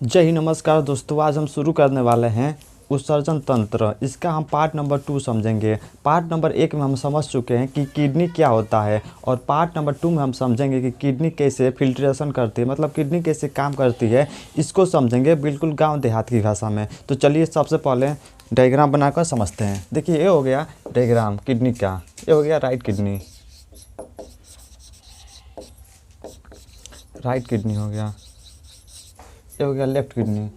जय हिंद, नमस्कार दोस्तों। आज हम शुरू करने वाले हैं उत्सर्जन तंत्र। इसका हम पार्ट नंबर 2 समझेंगे। पार्ट नंबर 1 में हम समझ चुके हैं कि किडनी क्या होता है, और पार्ट नंबर 2 में हम समझेंगे कि किडनी कैसे फिल्ट्रेशन करती है, मतलब किडनी कैसे काम करती है। इसको समझेंगे बिल्कुल गांव देहात की भाषा में। तो चलिए सबसे पहले डायग्राम बनाकर समझते हैं। देखिए, ये हो गया डायग्राम किडनी का। ये हो गया राइट किडनी, राइट किडनी हो गया। ये हो गया लेफ्ट किडनी।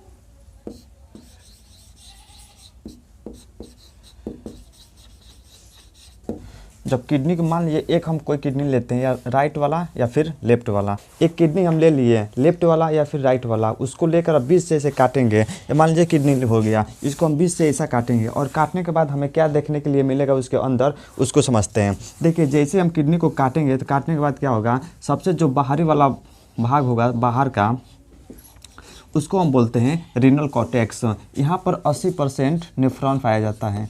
जब किडनी को मान लीजिए एक हम कोई किडनी लेते हैं, या राइट वाला या फिर लेफ्ट वाला। एक किडनी हम ले लिए, लेफ्ट वाला या फिर राइट वाला, उसको लेकर अब बीच से ऐसे काटेंगे। ये मान लीजिए किडनी हो गया, इसको हम बीच से ऐसा काटेंगे, और काटने के बाद हमें क्या देखने के लिए मिलेगा उसके अंदर, उसको समझते हैं। देखिए, जैसे हम किडनी को काटेंगे तो काटने के बाद क्या होगा, सबसे जो बाहरी वाला भाग होगा बाहर का, उसको हम बोलते हैं रीनल कॉर्टेक्स। यहाँ पर 80% नेफ्रॉन पाया जाता है।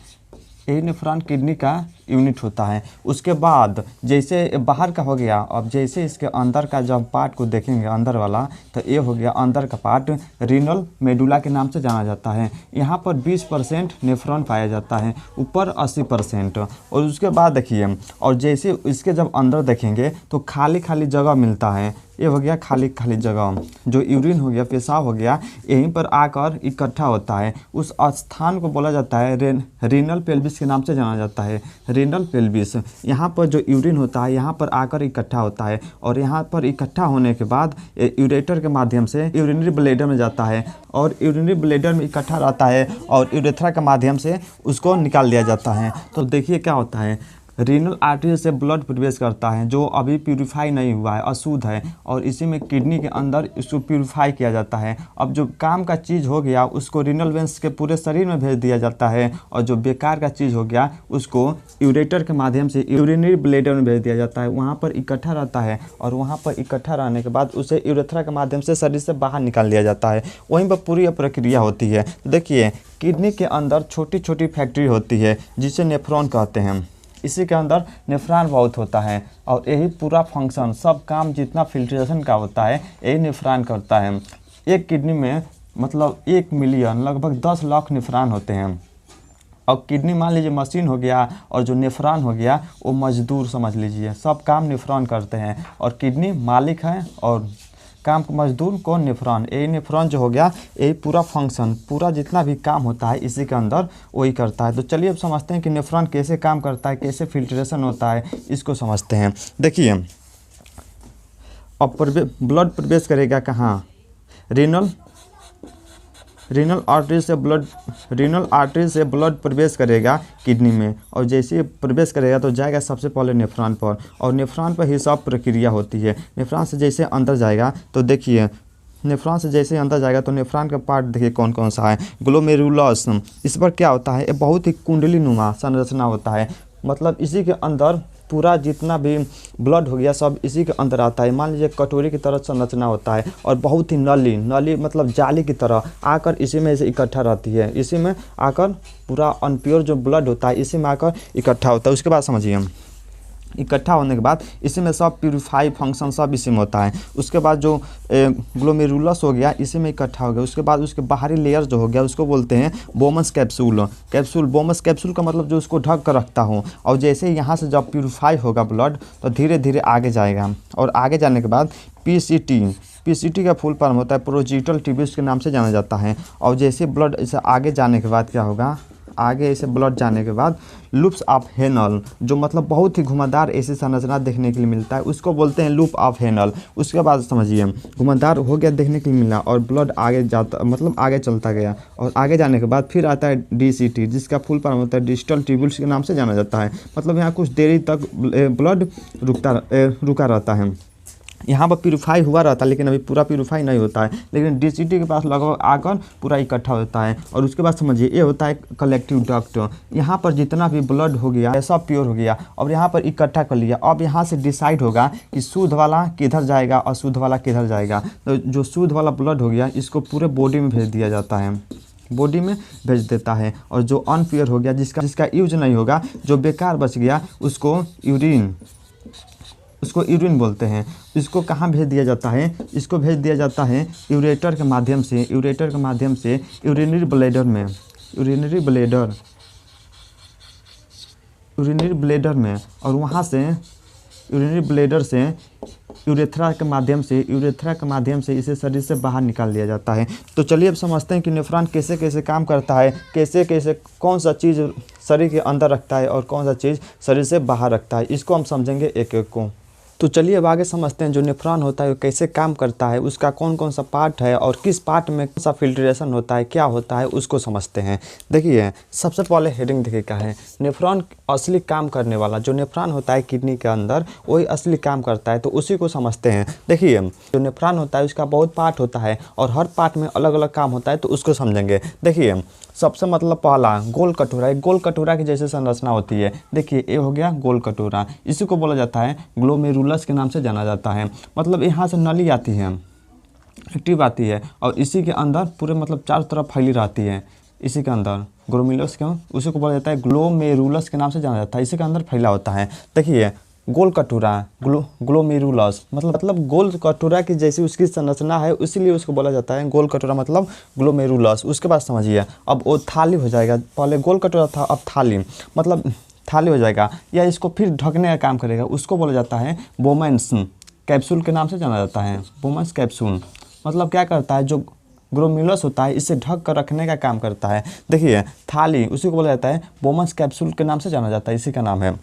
यही नेफ्रॉन किडनी का यूनिट होता है। उसके बाद जैसे बाहर का हो गया, अब जैसे इसके अंदर का जब पार्ट को देखेंगे अंदर वाला, तो ये हो गया अंदर का पार्ट, रीनल मेडुला के नाम से जाना जाता है। यहाँ पर 20% नेफ्रॉन पाया जाता है, ऊपर 80%। और उसके बाद देखिए, और जैसे इसके जब अंदर देखेंगे तो खाली खाली जगह मिलता है। ये हो गया खाली खाली जगह, जो यूरिन हो गया, पेशाब हो गया, यहीं पर आकर इकट्ठा होता है। उस स्थान को बोला जाता है रीनल पेल्विस के नाम से जाना जाता है, रीनल पेल्विस। यहाँ पर जो यूरिन होता है यहाँ पर आकर इकट्ठा होता है, और यहाँ पर इकट्ठा होने के बाद यूरेटर के माध्यम से यूरिनरी ब्लैडर में जाता है, और यूरिनरी ब्लैडर में इकट्ठा रहता है, और यूरेथ्रा के माध्यम से उसको निकाल दिया जाता है। तो देखिए क्या होता है, रीनल आर्टरी से ब्लड प्रवेश करता है जो अभी प्यूरिफाई नहीं हुआ है, अशुद्ध है, और इसी में किडनी के अंदर इसको प्यूरिफाई किया जाता है। अब जो काम का चीज़ हो गया उसको रीनल वेंस के पूरे शरीर में भेज दिया जाता है, और जो बेकार का चीज़ हो गया उसको यूरेटर के माध्यम से यूरिनरी ब्लैडर में भेज दिया जाता है। वहाँ पर इकट्ठा रहता है, और वहाँ पर इकट्ठा रहने के बाद उसे यूरेथ्रा के माध्यम से शरीर से बाहर निकाल लिया जाता है। वहीं पर पूरी प्रक्रिया होती है। देखिए, किडनी के अंदर छोटी छोटी फैक्ट्री होती है जिसे नेफ्रॉन कहते हैं। इसी के अंदर नेफ्रॉन बहुत होता है, और यही पूरा फंक्शन, सब काम जितना फिल्ट्रेशन का होता है यही नेफ्रॉन करता है। एक किडनी में मतलब 1 मिलियन लगभग 10 लाख नेफ्रॉन होते हैं। अब किडनी मान लीजिए मशीन हो गया, और जो नेफ्रॉन हो गया वो मजदूर समझ लीजिए। सब काम नेफ्रॉन करते हैं, और किडनी मालिक है, और काम का मजदूर कौन, नेफ्रॉन। यही नेफ्रॉन जो हो गया यही पूरा फंक्शन, पूरा जितना भी काम होता है इसी के अंदर वही करता है। तो चलिए अब समझते हैं कि नेफ्रॉन कैसे काम करता है, कैसे फिल्ट्रेशन होता है, इसको समझते हैं। देखिए, अब ब्लड प्रवेश करेगा कहाँ, रीनल आर्टरी से ब्लड प्रवेश करेगा किडनी में, और जैसे ही प्रवेश करेगा तो जाएगा सबसे पहले नेफ्रॉन पर, और नेफ्रॉन पर ही सब प्रक्रिया होती है। नेफ्रॉन से जैसे अंदर जाएगा तो देखिए, नेफ्रॉन से जैसे अंदर जाएगा तो नेफ्रॉन का पार्ट देखिए कौन कौन सा है, ग्लोमेरुलस। इस पर क्या होता है, ये बहुत ही कुंडली नुमा संरचना होता है, मतलब इसी के अंदर पूरा जितना भी ब्लड हो गया सब इसी के अंदर आता है। मान लीजिए कटोरी की तरह संरचना होता है, और बहुत ही नली मतलब जाली की तरह आकर इसी में से इकट्ठा रहती है। इसी में आकर पूरा अनप्योर जो ब्लड होता है इसी में आकर इकट्ठा होता है। उसके बाद समझिए, इकट्ठा होने के बाद इसी में सब प्यूरिफाई फंक्शन सब इसी में होता है। उसके बाद जो ग्लोमेरुलस हो गया इसी में इकट्ठा हो गया। उसके बाद उसके बाहरी लेयर जो हो गया उसको बोलते हैं बोमस कैप्सूल। बोमस कैप्सूल का मतलब जो उसको ढक कर रखता हो, और जैसे यहाँ से जब प्यूरिफाई होगा ब्लड तो धीरे धीरे आगे जाएगा, और आगे जाने के बाद पीसीटी का फुल फॉर्म होता है प्रोजीटल ट्यूब्स के नाम से जाना जाता है। और जैसे ब्लड ऐसे आगे जाने के बाद क्या होगा, आगे ऐसे ब्लड जाने के बाद लूप्स ऑफ हेनल, जो मतलब बहुत ही घुमावदार ऐसी संरचना देखने के लिए मिलता है, उसको बोलते हैं लूप ऑफ हेनल। उसके बाद समझिए, घुमावदार हो गया देखने के लिए मिला, और ब्लड आगे जाता मतलब आगे चलता गया, और आगे जाने के बाद फिर आता है डीसीटी, जिसका फुल फॉर्म होता है डिस्टल ट्यूब्यूल्स के नाम से जाना जाता है। मतलब यहाँ कुछ देरी तक ब्लड रुका रहता है। यहाँ पर प्यूरिफाई हुआ रहता है, लेकिन अभी पूरा प्यूरिफाई नहीं होता है, लेकिन डीसीटी के पास लगभग आकर पूरा इकट्ठा होता है। और उसके बाद समझिए, ये होता है कलेक्टिव डक्ट। यहाँ पर जितना भी ब्लड हो गया सब प्योर हो गया, और यहाँ पर इकट्ठा कर लिया। अब यहाँ से डिसाइड होगा कि शुद्ध वाला किधर जाएगा, अशुद्ध वाला किधर जाएगा। तो जो शुद्ध वाला ब्लड हो गया इसको पूरे बॉडी में भेज दिया जाता है, बॉडी में भेज देता है। और जो अनप्योर हो गया, जिसका यूज नहीं होगा, जो बेकार बच गया, उसको उसको यूरिन बोलते हैं। इसको कहाँ भेज दिया जाता है? इसको भेज दिया जाता है यूरेटर के माध्यम से, यूरेटर के माध्यम से यूरिनरी ब्लैडर में, यूरिनरी ब्लैडर में, और वहाँ से यूरिनरी ब्लैडर से यूरेथ्रा के माध्यम से इसे शरीर से बाहर निकाल दिया जाता है। तो चलिए अब समझते हैं कि नेफ्रॉन कैसे कैसे काम करता है, कैसे कैसे कौन सा चीज़ शरीर के अंदर रखता है और कौन सा चीज़ शरीर से बाहर रखता है। इसको हम समझेंगे एक एक को। तो चलिए अब आगे समझते हैं जो नेफ्रॉन होता है वो कैसे काम करता है, उसका कौन कौन सा पार्ट है और किस पार्ट में कौन सा फिल्ट्रेशन होता है, क्या होता है, उसको समझते हैं। देखिए सबसे पहले हेडिंग देखिए क्या है, नेफ्रॉन असली काम करने वाला जो नेफ्रॉन होता है किडनी के अंदर वही असली काम करता है, तो उसी को समझते हैं। देखिए जो नेफ्रॉन होता है उसका बहुत पार्ट होता है और हर पार्ट में अलग अलग काम होता है, तो उसको समझेंगे। देखिए सबसे मतलब पहला गोल कटोरा, एक गोल कटोरा की जैसे संरचना होती है। देखिए ये हो गया गोल कटोरा, इसी को बोला जाता है ग्लोमेरुलस के नाम से जाना जाता है। मतलब यहाँ से नली आती है, ट्यूब आती है और इसी के अंदर पूरे मतलब चारों तरफ फैली रहती है। इसी के अंदर ग्लोमेरुलस के उसी को बोला जाता है ग्लोमेरुलस के नाम से जाना जाता है, इसी के अंदर फैला होता है। देखिए गोल कटोरा ग्लोमेरुलस मतलब गोल कटोरा की जैसी उसकी संरचना है, इसीलिए उसको बोला जाता है गोल कटोरा मतलब ग्लोमेरुलस। उसके बाद समझिए अब वो थाली हो जाएगा, पहले गोल कटोरा था अब थाली, मतलब थाली हो जाएगा या इसको फिर ढकने का काम करेगा, उसको बोला जाता है बोमेंस कैप्सूल के नाम से जाना जाता है। बोमेंस कैप्सूल मतलब क्या करता है, जो ग्लोमेरुलस होता है इसे ढक कर रखने का काम करता है। देखिए थाली उसी को बोला जाता है बोमेंस कैप्सूल के नाम से जाना जाता है, इसी का नाम है।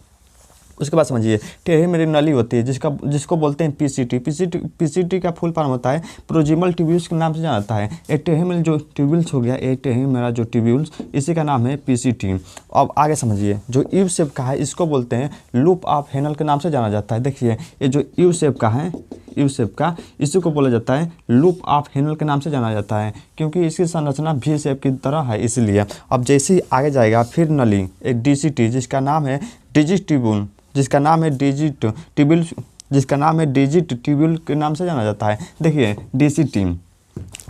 उसके बाद समझिए टेढ़ी मेढ़ी नली होती है जिसको बोलते हैं पीसीटी का फुल फॉर्म होता है प्रोजिमल ट्यूब्यूल्स के नाम से जाना जाता है। ये टेढ़ी मेढ़ी जो ट्यूब्यूल्स हो गया, ये टेढ़ी मेरा जो ट्यूब्यूल्स, इसी का नाम है पीसीटी। अब आगे समझिए जो यू शेप का है इसको बोलते हैं लूप ऑफ हेनल के नाम से जाना जाता है। देखिए ये जो यू शेप का है, यू शेप का, इसी को बोला जाता है लूप ऑफ हेनल के नाम से जाना जाता है, क्योंकि इसकी संरचना वी शेप की तरह है इसलिए। अब जैसे ही आगे जाएगा फिर नली एक डीसीटी जिसका नाम है डिजिट ट्यूब्यूल, जिसका नाम है डिजिट ट्यूब्यूल के नाम से जाना जाता है। देखिए डीसीटी।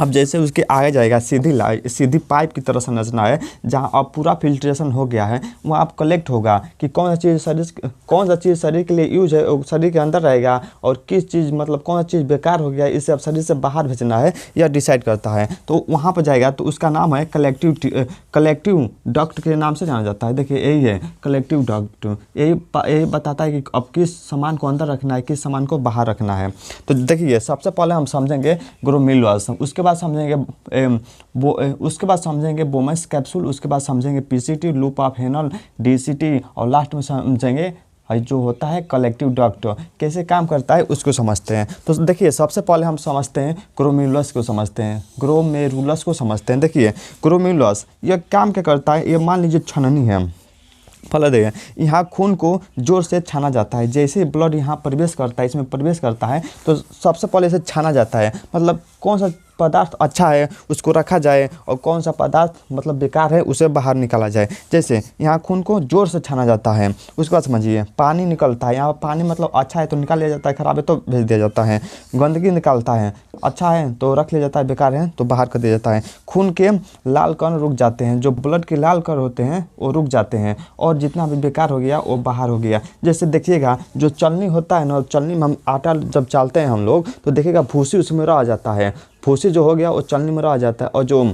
अब जैसे उसके आगे जाएगा सीधी पाइप की तरह संरचना है, जहाँ अब पूरा फिल्ट्रेशन हो गया है, वहाँ अब कलेक्ट होगा कि कौन सा चीज़ शरीर के लिए यूज है वो शरीर के अंदर रहेगा और किस चीज़ मतलब कौन सा चीज़ बेकार हो गया इसे अब शरीर से बाहर भेजना है या डिसाइड करता है। तो वहाँ पर जाएगा तो उसका नाम है कलेक्टिव डक्ट के नाम से जाना जाता है। देखिए यही है कलेक्टिव डक्ट, यही बताता है कि अब किस सामान को अंदर रखना है, किस सामान को बाहर रखना है। तो देखिए सबसे पहले हम समझेंगे ग्लोमेरुलस, उसके बाद समझेंगे बोमेंस कैप्सूल, उसके बाद समझेंगे PCT loop of Henle, DCT, और लास्ट में समझेंगे जो होता है कलेक्टिव डक्ट कैसे काम करता है उसको समझते हैं। तो देखिए सबसे पहले हम समझते हैं ग्लोमेरुलस को समझते हैं। देखिए ग्लोमेरुलस यह काम क्या करता है, ये मान लीजिए छननी है, फल देगा, यहाँ खून को जोर से छाना जाता है। जैसे ही ब्लड यहाँ प्रवेश करता है, इसमें प्रवेश करता है तो सबसे पहले इसे छाना जाता है, मतलब कौन सा पदार्थ अच्छा है उसको रखा जाए और कौन सा पदार्थ मतलब बेकार है उसे बाहर निकाला जाए। जैसे यहाँ खून को जोर से छाना जाता है। उसके बाद समझिए पानी निकलता है, यहाँ पानी मतलब अच्छा है तो निकाल लिया जाता है, खराब है तो भेज दिया जाता है। गंदगी निकलता है, अच्छा है तो रख लिया जाता है, बेकार है तो बाहर कर दिया जाता है। खून के लाल कण रुक जाते हैं, जो ब्लड के लाल कण होते हैं वो रुक जाते हैं और जितना भी बेकार हो गया वो बाहर हो गया। जैसे देखिएगा जो चलनी होता है ना, चलनी में हम आटा जब चालते हैं हम लोग तो देखिएगा भूसी उसमें रह जाता है, भूसी जो हो गया वो चलनी में रह जाता है और जो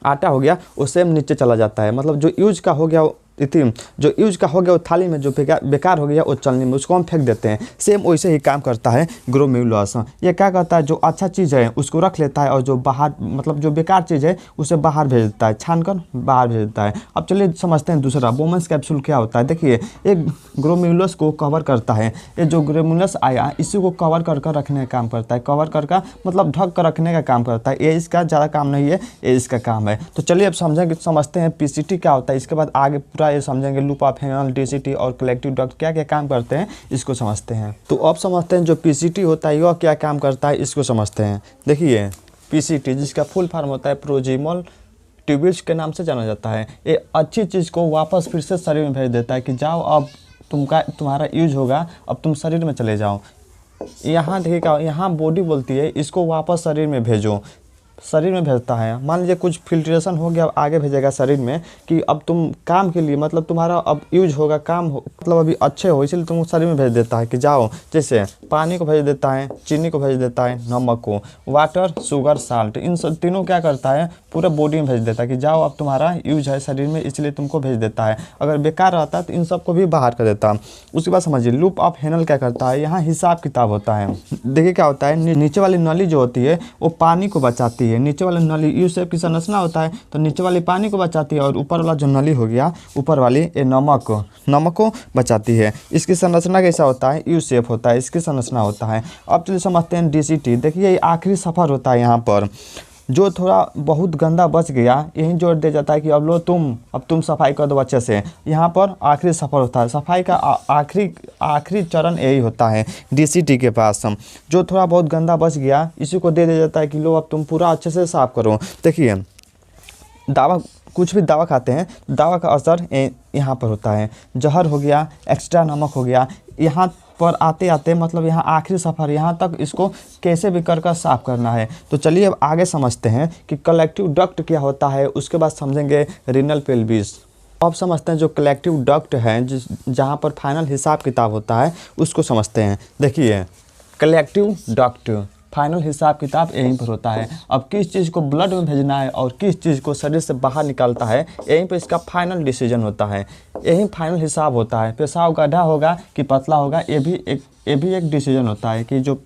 आटा हो गया वो सेम नीचे चला जाता है। मतलब जो यूज का हो गया जो यूज का हो गया वो थाली में, जो बेकार हो गया वो चलनी में, उसको हम फेंक देते हैं। सेम वैसे ही काम करता है ग्लोमेरुलस। ये क्या करता है, जो अच्छा चीज़ है उसको रख लेता है और जो बाहर मतलब जो बेकार चीज़ है उसे बाहर भेज देता है, छान कर बाहर भेज देता है। अब चलिए समझते हैं दूसरा बोमेंस कैप्सूल क्या होता है। देखिए एक ग्लोमेरुलस को कवर करता है, ये जो ग्लोमेरुलस आया इसी को कवर कर रखने का काम करता है, कवर कर मतलब ढक कर रखने का काम करता है। ये इसका ज़्यादा काम नहीं है, ये इसका काम है। तो चलिए अब समझते हैं पीसीटी क्या होता है, इसके बाद आगे पूरा ये समझेंगे लूप ऑफ हेनल, डीसीटी और कलेक्टिव डक्ट क्या क्या काम करते हैं इसको समझते हैं। तो अब समझते हैं जो पीसीटी होता है वह क्या काम करता है, इसको समझते हैं। देखिए पीसीटी जिसका फुल फॉर्म होता है प्रोजिमल ट्यूब्यूल्स के नाम से जाना जाता है। ये अच्छी चीज़ को वापस फिर से शरीर में भेज देता है कि जाओ अब तुम्हारा यूज होगा, अब तुम शरीर में चले जाओ। यहाँ देखिएगा, यहाँ बॉडी बोलती है इसको वापस शरीर में भेजो। शरीर में भेजता है। मान लीजिए कुछ फिल्ट्रेशन हो गया, आगे भेजेगा शरीर में कि अब तुम काम के लिए, मतलब तुम्हारा अब यूज होगा, काम हो, मतलब अभी अच्छे हो, इसलिए तुम शरीर में भेज देता है कि जाओ। जैसे पानी को भेज देता है, चीनी को भेज देता है, नमक को, वाटर, शुगर, साल्ट, इन सब तीनों क्या करता है, पूरा बॉडी में भेज देता है कि जाओ अब तुम्हारा यूज है शरीर में, इसलिए तुमको भेज देता है। अगर बेकार रहता है तो इन सबको भी बाहर कर देता है। उसके बाद समझिए लूप ऑफ हेनल क्या करता है, यहाँ हिसाब किताब होता है। देखिए क्या होता है, नीचे वाली नली जो होती है वो पानी को बचाती है। नीचे वाली नली यू शेप की संरचना होता है, तो नीचे वाली पानी को बचाती है, और ऊपर वाला जो नली हो गया, ऊपर वाली ये नमक को बचाती है। इसकी संरचना कैसा होता है, यू शेप होता है, इसकी संरचना होता है। अब चलिए समझते हैं डीसीटी। देखिए ये आखिरी सफ़र होता है। यहाँ पर जो थोड़ा बहुत गंदा बच गया, यही जोड़ दिया जाता है कि अब लो अब तुम सफाई कर दो अच्छे से। यहाँ पर आखिरी सफ़र होता है, सफाई का आखिरी चरण यही होता है डीसीटी के पास। जो थोड़ा बहुत गंदा बच गया, इसी को दे दिया जाता है कि लो अब तुम पूरा अच्छे से साफ़ करो। देखिए दवा, कुछ भी दवा खाते हैं, दवा का असर यहाँ पर होता है। जहर हो गया, एक्स्ट्रा नमक हो गया, यहाँ पर आते आते मतलब यहाँ आखिरी सफ़र, यहाँ तक इसको कैसे भी कर साफ़ करना है। तो चलिए अब आगे समझते हैं कि कलेक्टिव डक्ट क्या होता है, उसके बाद समझेंगे रीनल पेल्विस। अब समझते हैं जो कलेक्टिव डक्ट है, जहाँ पर फाइनल हिसाब किताब होता है, उसको समझते हैं। देखिए कलेक्टिव डक्ट, फाइनल हिसाब किताब यहीं पर होता है। अब किस चीज़ को ब्लड में भेजना है और किस चीज़ को शरीर से बाहर निकालता है, यहीं पर इसका फाइनल डिसीजन होता है, यही फाइनल हिसाब होता है। पेशाब गड्ढा होगा कि पतला होगा, ये भी एक डिसीजन होता है कि जो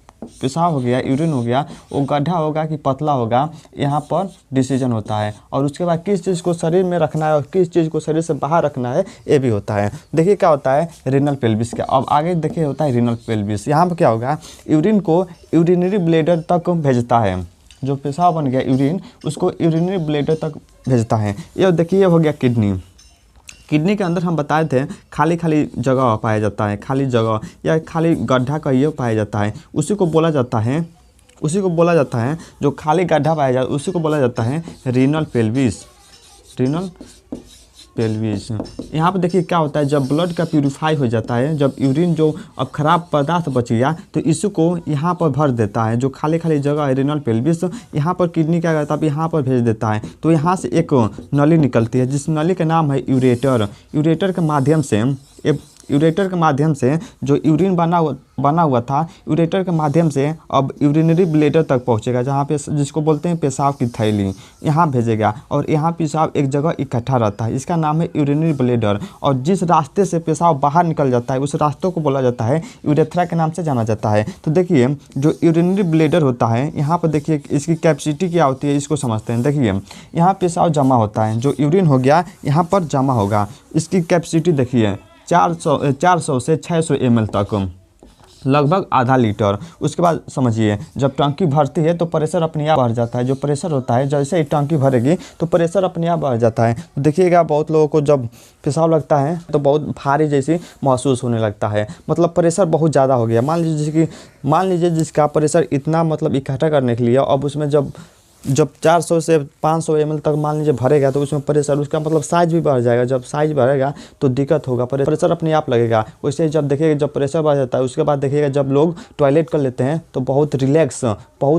पेशाब हो गया, यूरिन हो गया, वो गड्ढा होगा कि पतला होगा, यहाँ पर डिसीजन होता है। और उसके बाद किस चीज़ को शरीर में रखना है और किस चीज़ को शरीर से बाहर रखना है, ये भी होता है। देखिए क्या होता है रीनल पेल्विस का। अब आगे देखिए होता है रीनल पेल्विस। यहाँ पर क्या होगा, यूरिन को यूरिनरी ब्लैडर तक भेजता है। जो पेशाब बन गया यूरिन, उसको यूरिनरी ब्लैडर तक भेजता है। ये देखिए हो गया किडनी। किडनी के अंदर हम बताए थे खाली जगह पाया जाता है, खाली जगह या खाली गड्ढा कहिए पाया जाता है, उसी को बोला जाता है जो खाली गड्ढा पाया जाता है, उसी को बोला जाता है रीनल पेल्विस। Renal pelvis. यहाँ पर देखिए क्या होता है, जब ब्लड का प्यूरिफाई हो जाता है, जब यूरिन जो अब खराब पदार्थ बच गया, तो इसको यहाँ पर भर देता है। जो खाली जगह है रीनल पेल्विस, यहाँ पर किडनी क्या करता है, यहाँ पर भेज देता है। तो यहाँ से एक नली निकलती है, जिस नली का नाम है यूरेटर। यूरेटर के माध्यम से जो यूरिन बना हुआ था, यूरेटर के माध्यम से अब यूरिनरी ब्लैडर तक पहुंचेगा, जहाँ पे जिसको बोलते हैं पेशाब की थैली, यहाँ भेजेगा। और यहाँ पेशाब एक जगह इकट्ठा रहता है, इसका नाम है यूरिनरी ब्लैडर। और जिस रास्ते से पेशाब बाहर निकल जाता है, उस रास्तों को बोला जाता है यूरेथ्रा के नाम से जाना जाता है। तो देखिए जो यूरिनरी ब्लैडर होता है, यहाँ पर देखिए इसकी कैपेसिटी क्या होती है, इसको समझते हैं। देखिए यहाँ पेशाब जमा होता है, जो यूरिन हो गया यहाँ पर जमा होगा। इसकी कैपेसिटी देखिए 400 से 600 ml तक, लगभग आधा लीटर। उसके बाद समझिए जब टंकी भरती है तो प्रेशर अपने आप बढ़ जाता है। जो प्रेशर होता है, जैसे ही टंकी भरेगी तो प्रेशर अपने आप बढ़ जाता है। तो देखिएगा बहुत लोगों को जब पेशाब लगता है तो बहुत भारी जैसी महसूस होने लगता है, मतलब प्रेशर बहुत ज़्यादा हो गया। मान लीजिए जिसका प्रेशर इतना मतलब इकट्ठा करने के लिए, अब उसमें जब 400 से 500 ml तक मान लीजिए भरेगा, तो उसमें प्रेशर, उसका मतलब साइज भी बढ़ जाएगा। जब साइज बढ़ेगा तो दिक्कत होगा, प्रेशर अपने आप लगेगा। वैसे जब देखिएगा जब प्रेशर बढ़ जाता है, उसके बाद देखिएगा जब लोग टॉयलेट कर लेते हैं तो बहुत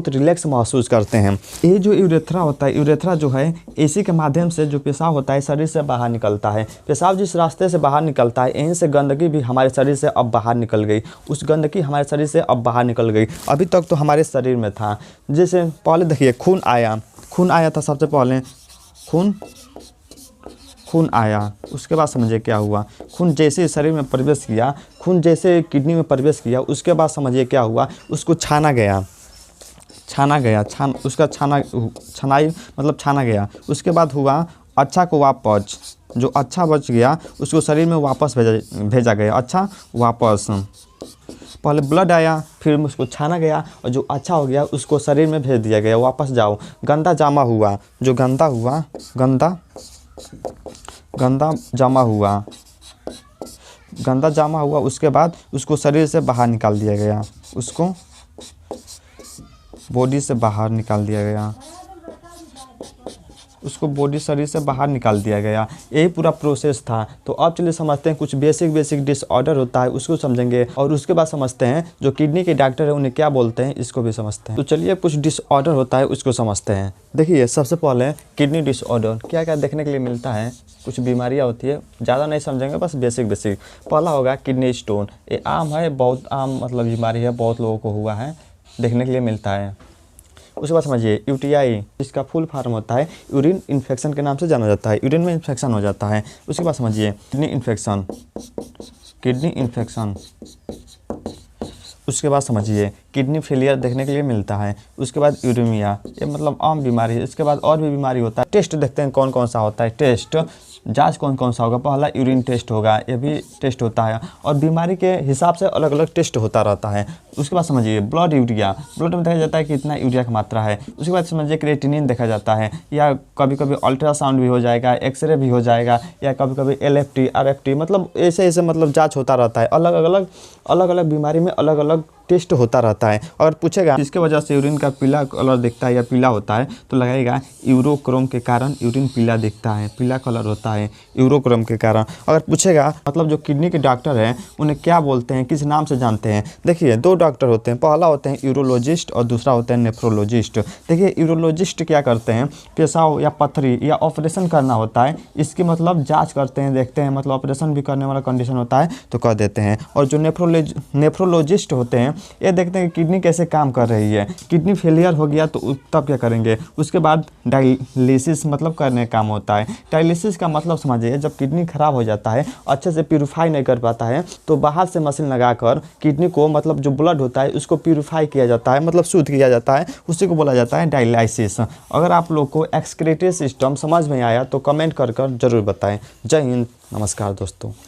रिलैक्स महसूस करते हैं। ये जो यूरेथ्रा होता है, यूरेथ्रा जो है इसी के माध्यम से जो पेशाब होता है शरीर से बाहर निकलता है। पेशाब जिस रास्ते से बाहर निकलता है, यहीं से गंदगी भी हमारे शरीर से अब बाहर निकल गई। उस गंदगी हमारे शरीर से अब बाहर निकल गई। अभी तक तो हमारे शरीर में था। जैसे पहले देखिए खून आया था, सबसे पहले खून आया। उसके बाद समझिए क्या हुआ, खून जैसे छाना गया, उसके बाद समझिए क्या हुआ, उसको छाना गया। उसके बाद हुआ अच्छा को वापस, जो अच्छा बच गया उसको शरीर में वापस भेजा गया। अच्छा वापस, पहले ब्लड आया, फिर उसको छाना गया, और जो अच्छा हो गया उसको शरीर में भेज दिया गया, वापस जाओ। गंदा जमा हुआ, जो गंदा जमा हुआ, उसके बाद उसको शरीर से बाहर निकाल दिया गया, उसको बॉडी से बाहर निकाल दिया गया। उसको बॉडी शरीर से बाहर निकाल दिया गया। यही पूरा प्रोसेस था। तो अब चलिए समझते हैं कुछ बेसिक डिसऑर्डर होता है उसको समझेंगे, और उसके बाद समझते हैं जो किडनी के डॉक्टर है उन्हें क्या बोलते हैं, इसको भी समझते हैं। तो चलिए कुछ डिसऑर्डर होता है उसको समझते हैं। देखिए सबसे पहले किडनी डिसऑर्डर क्या क्या देखने के लिए मिलता है। कुछ बीमारियां होती है, ज़्यादा नहीं समझेंगे, बस बेसिक। पहला होगा किडनी स्टोन। ये आम है, बहुत आम मतलब बीमारी है, बहुत लोगों को हुआ है, देखने के लिए मिलता है। उसके बाद समझिए यूटीआई, इसका फुल फॉर्म होता है यूरिन इन्फेक्शन के नाम से जाना जाता है, यूरिन में इन्फेक्शन हो जाता है। उसके बाद समझिए किडनी इन्फेक्शन। उसके बाद समझिए किडनी फेलियर देखने के लिए मिलता है। उसके बाद यूरेमिया, ये मतलब आम बीमारी है। इसके बाद और भी बीमारी होता है। टेस्ट देखते हैं कौन कौन सा होता है। टेस्ट जांच कौन कौन सा होगा, पहला यूरिन टेस्ट होगा, ये भी टेस्ट होता है, और बीमारी के हिसाब से अलग अलग टेस्ट होता रहता है। उसके बाद समझिए ब्लड यूरिया, ब्लड में देखा जाता है कि कितना यूरिया की मात्रा है। उसके बाद समझिए क्रिएटिनिन देखा जाता है, या कभी कभी अल्ट्रासाउंड भी हो जाएगा, एक्सरे भी हो जाएगा, या कभी कभी LFT RFT, मतलब ऐसे मतलब जाँच होता रहता है। अलग अलग बीमारी में अलग अलग टेस्ट होता रहता है। अगर पूछेगा इसके वजह से यूरिन का पीला कलर दिखता है या पीला होता है, तो लगाएगा यूरोक्रोम के कारण यूरिन पीला दिखता है, पीला कलर होता है यूरोक्रोम के कारण। अगर पूछेगा मतलब जो किडनी के डॉक्टर हैं उन्हें क्या बोलते हैं, किस नाम से जानते हैं। देखिए 2 डॉक्टर होते हैं, पहला होते हैं यूरोलॉजिस्ट और दूसरा होता है नेफ्रोलॉजिस्ट। देखिए यूरोलॉजिस्ट क्या करते हैं, पेशाब या पथरी या ऑपरेशन करना होता है, इसकी मतलब जाँच करते हैं, देखते हैं, मतलब ऑपरेशन भी करने वाला कंडीशन होता है तो कर देते हैं। और जो नेफ्रोलॉजिस्ट होते हैं ये देखते हैं कि किडनी कैसे काम कर रही है। किडनी फेलियर हो गया तो तब क्या करेंगे। उसके बाद डायलिसिस मतलब करने का काम होता है। डायलिसिस का मतलब समझिए जब किडनी खराब हो जाता है, अच्छे से प्यूरिफाई नहीं कर पाता है, तो बाहर से मशीन लगाकर किडनी को मतलब जो ब्लड होता है उसको प्यूरिफाई किया जाता है, मतलब शुद्ध किया जाता है, उसी को बोला जाता है डायलिसिस। अगर आप लोग को एक्सक्रीटरी सिस्टम समझ में आया तो कमेंट कर जरूर बताएं। जय हिंद, नमस्कार दोस्तों।